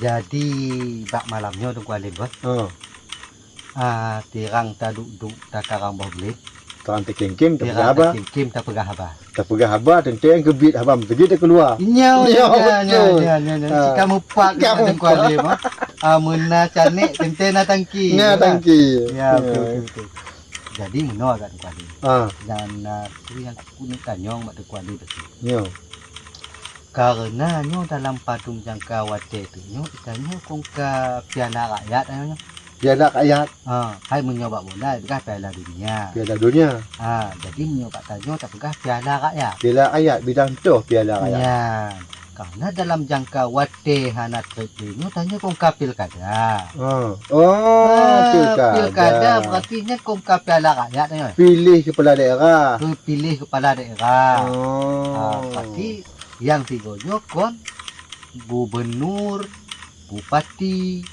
Jadi bak malamnya tu Kualin bos. Tirang ta duk ta karang bau belit. Terang terkengkem, tak pegah Tirang haba. ta kim ta pegah haba. Tak pegah haba, tentang kebit haba, pergi dia keluar. Nya. Si kamu pak Kamu dengan Kualin bos. Mena canik tentena tangki. Nah, tangki. Ya betul. Jadi meno agak Kualin. Dan tu yang kuning kanyong mak Kualin betul. Ya. Karena nyo dalam patung jangka wate tu nyo ikannya kong ke piala rakyat nyo. Piala rakyat. Hai menyoba bola begah piala dunia. Piala dunia. Jadi menyoba tanyo tak begah piala rakyat. Piala rakyat bidang tu piala rakyat. Ya. Karena dalam jangka wate hana trip nyo tanyo kong ke pilkada. Pilkada berarti nya kong ke piala rakyat nyo. Pilih kepala daerah. Pilih kepala daerah. Berarti yang tiga kon gubernur, bupati,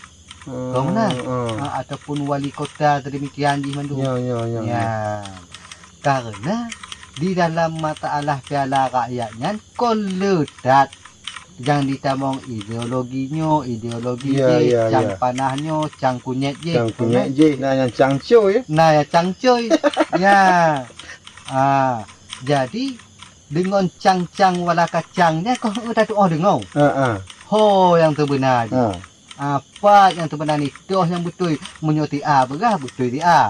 ataupun wali kota demikian di Mandu. Ya. Karena di dalam masalah piala rakyatnya kon ledat yang ditamong ideologinya, cang panahnya, cang kunyit je. Cang kunyit je, nah yang cang coy. Nah ya cang coy. Ya. Jadi dengan cang-cang wala kacangnya kau udah tu dengar. Ho yang terbenar. Apa yang terbenar ni? Toh yang betul menyoti A begah betul di A.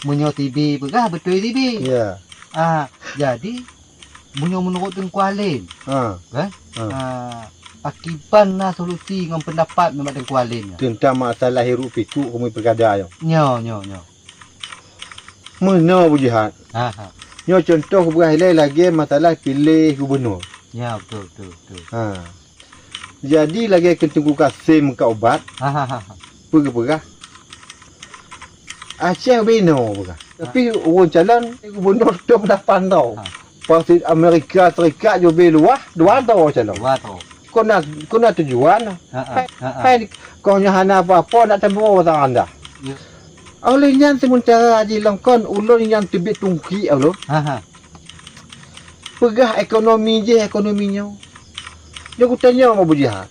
Menyoti B begah betul di B. Ya. Jadi menurut Kualin. Kan? Akiban na solusi dengan pendapat memang Kualin. Tentang masalah hirup pikuk kami perkada yo. Nyo. Mana bujihat? Nyo contoh berhilai lagi masalah pilih gubernur. Ya betul. Jadi lagi akan tunggu Kasim ke obat. Pergi. Aceh bino pergi. Tapi orang calon gubernur tu berdapan tau. Parti Amerika Serikat jo be luah, 2 tahun calon. 2 tahun. Kau nak tujuan. Hai kau nyahana apa nak tembok pasang anda. Oleh yang sementara di Langkon ulun yang tebit tungki alo. Pegah ekonomi je ekonominya. Dia kutanya mau berjihad.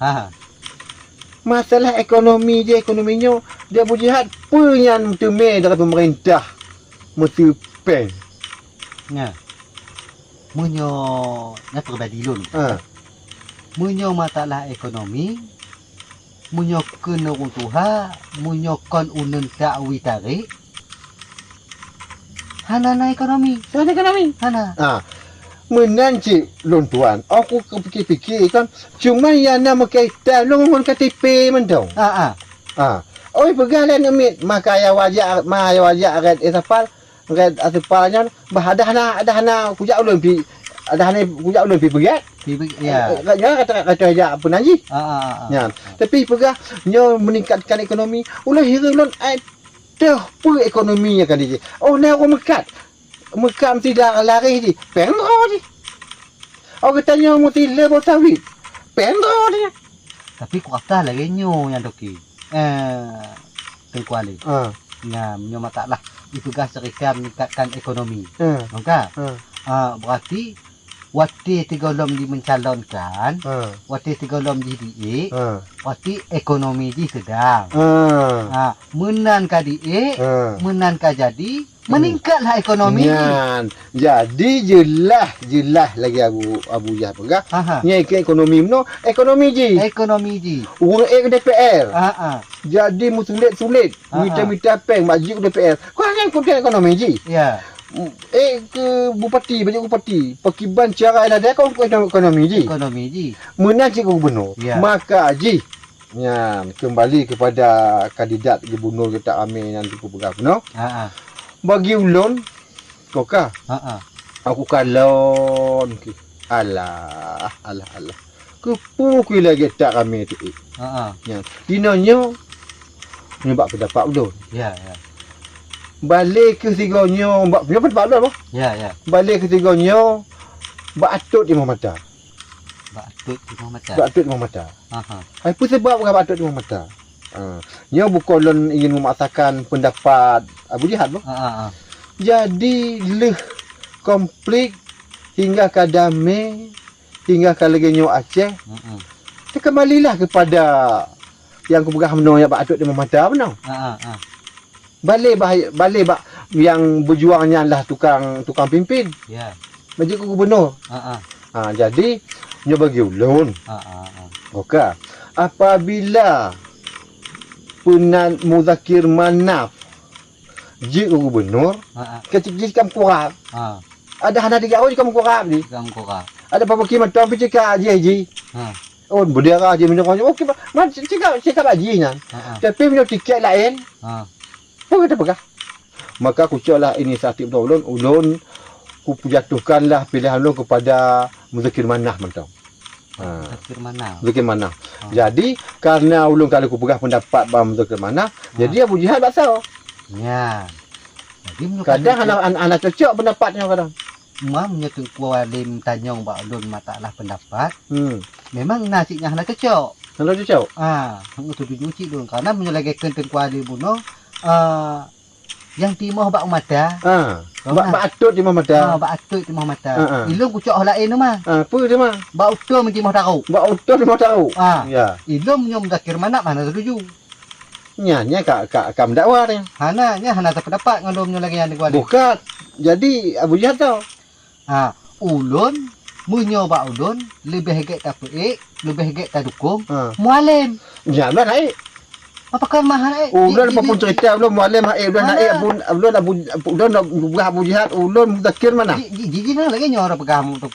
Masalah ekonominya dia berjihad penyan teme dari pemerintah mesti pen. Ya. Munyo na perbadilun. Munyo masalah ekonomi munyo kena runtuha, munyo kon unun ta'wi tarik. Hana ekonomi. Hana. Menanci lontuan. Aku kepikir-pikir kan cuma yang nama kaitan longon KTP mentau. Oi pegalan amit maka ya wajah red etapal red atapalnya bahadahna kujak ulun pi begat. Ya. Kata aja penanji. Ya. Tapi pegah nyo meningkatkan ekonomi. Ulah hira lon dah pu ekonominya kan dia. Oh nak mekat. Mekat mesti lari je. Pendro je. Oh katanya mesti lebih sawit. Pendro dia. Tapi ku kata lagi nyo yang doki. Kualin. Nah, nyo masalah itu gas serika meningkatkan ekonomi. Maka berarti wati tigolom di mencalonkan, wati tigolom di DE, wati ekonomi di sedang. Menan ka DE, menan ka jadi, meningkatlah ekonomi. Jadi jelas lagi Abu Jah pegah. Nya ekonomi mno, ekonomi ji. Urang DPR. Jadi sulit. Minta peng maju DPR. Kau hanya ikut ekonomi ji. Ya. Ke bupati, banyak bupati. Pakiban cara ada kau ekonomi ji. Mana cikgu gubernur. Maka ji. Ya, kembali kepada kandidat gubernur kita Amir nanti ku pegang no. Bagi ulun kau ka. Aku kalon ki. Alah. Kepu lagi tak kami tu. Ya. Dinonyo nyebab pendapat ulun. Ya. Balik ke tigonyo, mbak punya pendapat ulun apa? Ya. Balik ke tigonyo, batut di mata. Batut di mata. Apa sebab bukan batut di mata? Nyo bukan ulun ingin memaksakan pendapat Abu Jihad boh. Jadi leh konflik hingga ke damai hingga ke lagi nyo Aceh. Kembalilah kepada yang aku pegah menang yang bak atuk di mata menang. Balik yang berjuangnya lah tukang pimpin. Ya. Bagi ku gubernur. Jadi nyo bagi ulun. Okey. Apabila Punan Muzakir Manaf ji gubernur, ketika kamu kurang. Ada hana 3 orang kamu kurang ni. Ada pemukiman tuan pergi ke haji. Oh, berdera haji minum orang. Okey, cakap haji nya. Tapi minum tiket lain. Pun kita pegah. Maka aku cakaplah inisiatif ulun ku jatuhkanlah pilihan ulun kepada Muzakir Manaf mentau. Muzakir Manaf. Jadi karena ulun kalau aku pegah pendapat bang Muzakir Manaf, jadi Abu Jihad bakso. Ya. Jadi kadang anak cocok pendapatnya kadang. Mamnya tu Walim Tanyong bak ulun masalah pendapat. Memang nasinya hana cocok. Hana cocok. Hang tu dicuci dulu karena menyelagaikan Tengku Ali bunuh yang timah bak mata. Bak atut timah mata. Bak atut timah mata. Ilung kucok lain mah. Apa dia mah? Bak utur timah tahu. Bak utur timah tahu. Ya. Ilung nyom Zakir Manaf mana setuju. Nya kak mendakwa dia. Hana terpendapat ngandom lagi yang dikuali. Bukan. Jadi Abu Jihad tau. Ulun menyoba ulun lebih hegek tak peik, lebih hegek tak dukung. Mualim. Ya, belah naik. Apakah mahal naik? Ulun apa pun cerita ulun mualim naik, ulun naik ulun Abu Jihad, ulun Muzakir Manaf. Jiji nang lagi nyora pegang untuk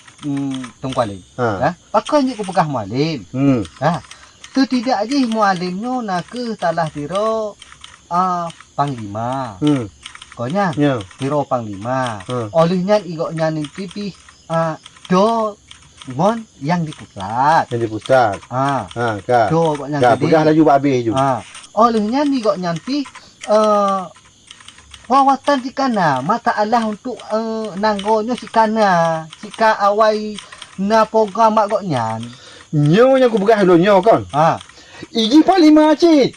Tengku Ali. Pakai je ku pegang mualim. Tu tidak aja mualimnya nak ke talah tiro panglima. Konya tiro panglima. Olehnya igoknya ni pipi do mon yang di pusat. Yang di pusat. Ka. Do yang gede. Pegah laju habis ju. Olehnya igoknya pi wawatan si kana mata Allah untuk nanggonyo si kana sika awai na program mak goknya. Nyo yang ku pegah lo nyo kon. Iji Panglima cit.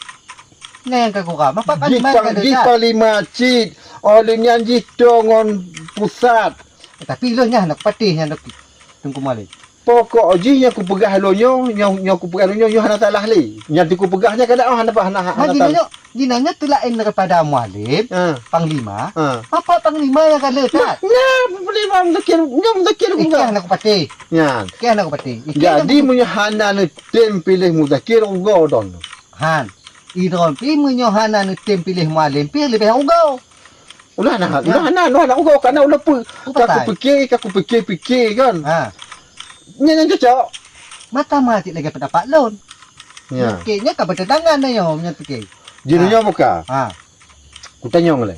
Nang ka ku ka. Mapa Panglima ka Iji Panglima cit. Olehnya ji dongon pusat. Tapi lo nya nak patih nya nak Tengku Malik. Pokok ji yang ku pegah lo nyo ku pegah lo nyo hana salah li. Yang ku pegahnya kada hana Jinanya tu lain daripada mualim, panglima. Apa panglima yang kan letak? Panglima Muzakir ku ikan nak patih. Ya. Ikan nak patih. Jadi munyo hana ni tem pilih Muzakir godon. Idron pi munyo hana ni tem pilih mualim pi lebih ugau. Ulah nak ugau karena ulah pu. Aku fikir kan. Nya cocok. Matematik lagi pendapat lon. Ya. Kayaknya ka bertentangan na yo nya fikir. Jadinya muka. Ku tanya ngoleh.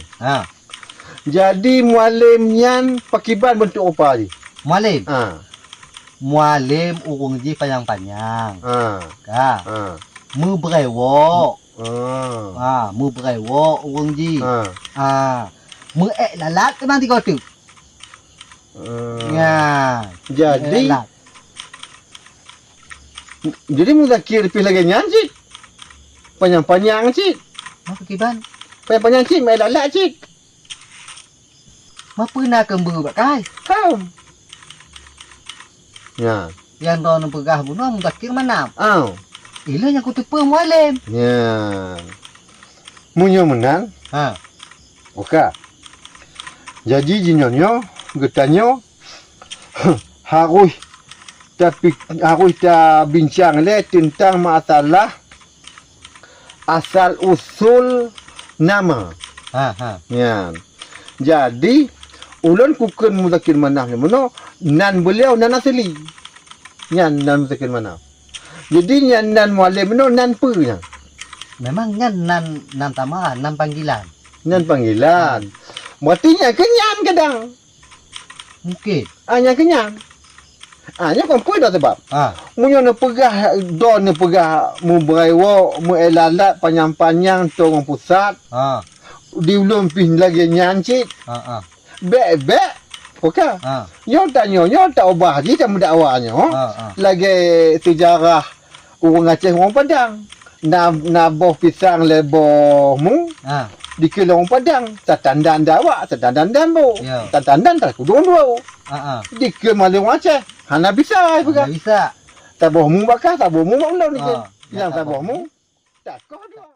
Jadi mualim nyan pakiban bentuk apa je? Mualim. Mualim urung ji panjang-panjang. Mu brewo. Mu brewo urung ji. Mu ek lalat ke nanti kau tu. Ya. Jadi Muzakir pilih lagi nyan cik. Panjang-panjang cik. Apa kiban? Panjang-panjang cik, main lalat cik. Apa nak kembu bak kai? Kau. Ya. Yang ron pegah bunuh Muzakir Manaf. Ilo yang kutupa mualim. Ya. Munyo menang. Okey. Jadi jinyonyo getanyo harus kita bincang le tentang masalah asal usul nama. Ya. Jadi ulun kuken Muzakir Manaf mono nan beliau nan asli. Nyan nan Muzakir Manaf. Jadi nyan nan mualim mono nan punya. Memang nyan nan tamaran, nan panggilan. Nan panggilan. Berarti nyan kenyan kadang. Mungkin. Nyan kenyan. Nya kompoi dah sebab. Munyo na pegah don na pegah mu brewo mu elalat panjang-panjang tong pusat. Diulun pin lagi nyancit. Bek. Okey. Nyo tak ubah je macam dakwanya. Lagi sejarah orang Aceh orang Padang. Naboh pisang leboh mu. Dikira orang Padang, tandan dawak, tandan dambo. Tandan tak kudung dua. Dikira malu orang Aceh. Hana bisa juga. Bisa. Taboh mu bakal, taboh mu maklum ni. Yang taboh mu Tak kau dia.